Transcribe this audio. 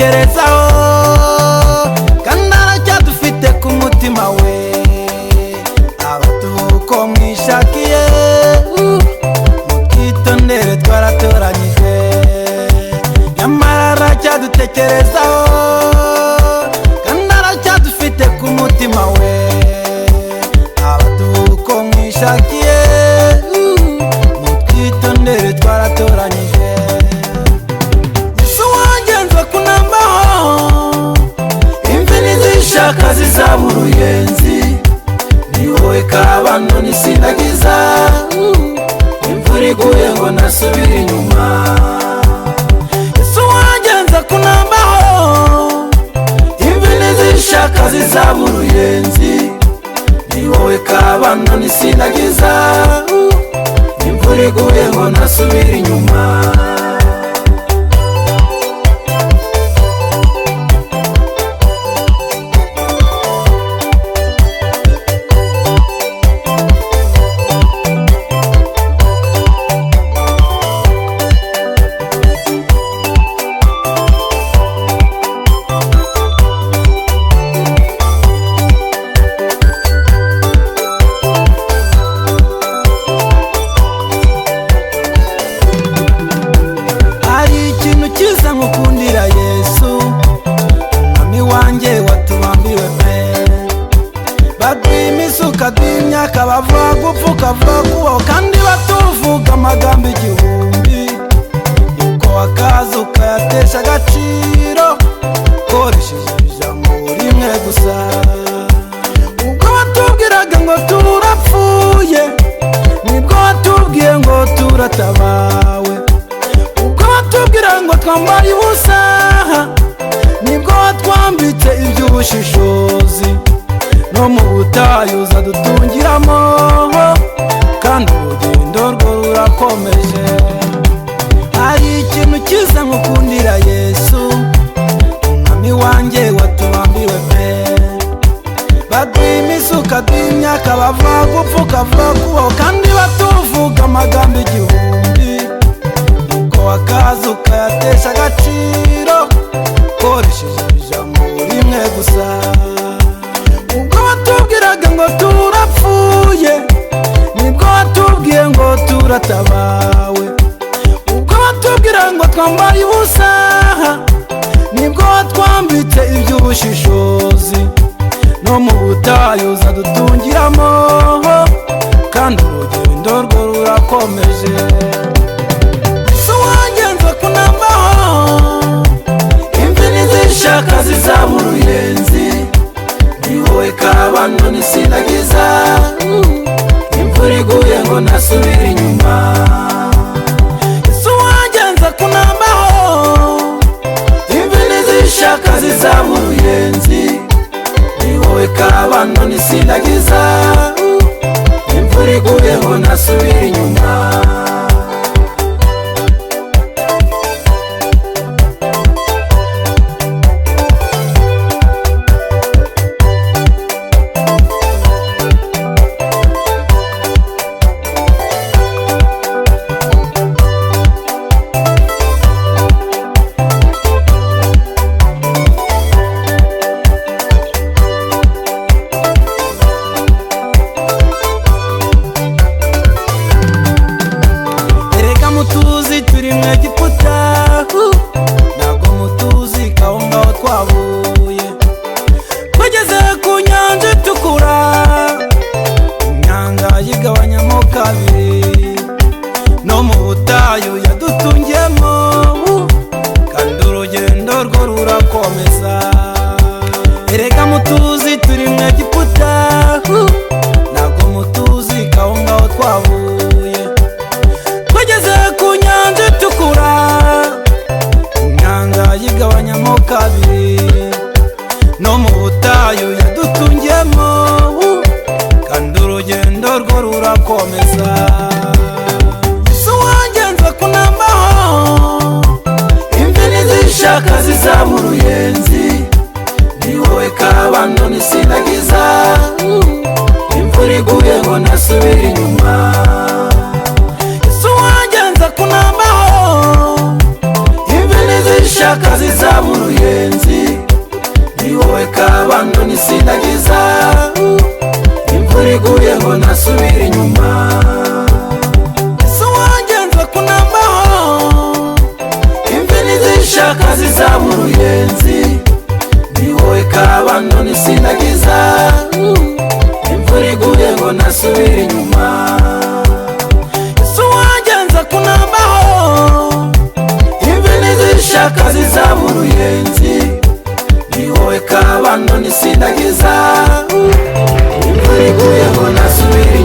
dutekerezaho kandi aracyadufite ku mutima we abatuko mwishakiye mukitondere twaratoranyijwe nyamara aracyadutekerezaho kandi aracyadufite ku mutima we abatuko mwishakiye mukitondere twaratoranyijwe kazi z'abura uruyenzi ni wowe kabano nisindagiza imvura iguye ngo nasubire inyuma Yesu wagenza kunambaho imvune zishaka zizabura uruyenzi ni wowe kabano nisindagiza imvura iguye ngo nasubire inyuma nkukundira Yesu mwami wanjye watubambiwe pe badwimisuka dwimyaka bavuga gupfuka vuga kubaho kandi batuvuga amagambo igihumbi uko wakaza ukayatesha agaciro koresheje ijambo rimwe gusa ubwo watubwiraga ngo turapfuye nibwo watubwiye ngo turatabawe tubwira ngo twambaye ubusa nibwo twambitse iby'ubushishozi no mu butayu uzadutungiramo kandi urugendo rwo rurakomeje hari ikintu cyiza nkukundira Yesu mwami wanjye watubambiwe pe badwimisuka dwimyaka bavuga gupfuka vuga kubaho kandi batuvuga amagambo igihumbi wakaza ukayatesha agaciro koresheje ijambo rimwe gusa ubwo watubwiraga ngo turapfuye nibwo watubwiye ngo turatabawe ubwo watubwira ngo twambaye ubusa nibwo watwambitse iby'ubushishozi no mu butayu uzadutungiramo kandi urugendo rwo rurakomeje shaka zizabura uruyenzi ni wowe kabano nisindagiza imvura iguye ngo nasubire inyuma Yesu wagenza kunambaho imvune zishaka zizabura uruyenzi ni wowe kabano nisindagiza imvura iguye ngo nasubire inyuma mutuzi turi mwe Egiputa ntabwo mutuzi kahongaho twavuye tugeze ku nyanja itukura inyanja yigabanyamo kabiri no mu butayu yadutungiyemo kandi urugendo rwo rurakomeza erega mutuzi turi mwe Egiputa ntabwo mutuzi kahongaho twavuye tugeze ku nyanja itukura inyanja yigabanyamo kabiri no mu butayu yadutungiyemo kandi urugendo rwo rurakomeza Yesu wagenza kunambaho imvune zishaka zizabura uruyenzi ni wowe kabano nisindagiza imvura iguye ngo nasubire inyuma nizishaka zizaba uruyenzi, ni wowe kabando nisindagiza, imvura iguye ngo nasubire inyuma. Ese wangenza kunambaho, imvi nizishaka zizaba uruyenzi, ni wowe kabando nisindagiza, imvura iguye ngo nasubire inyuma. Ese wangenza kunambaho, imvi nizishaka zizaba uruyenzi, ni wowe kabando nisindagiza, imvura iguye ngo nasubire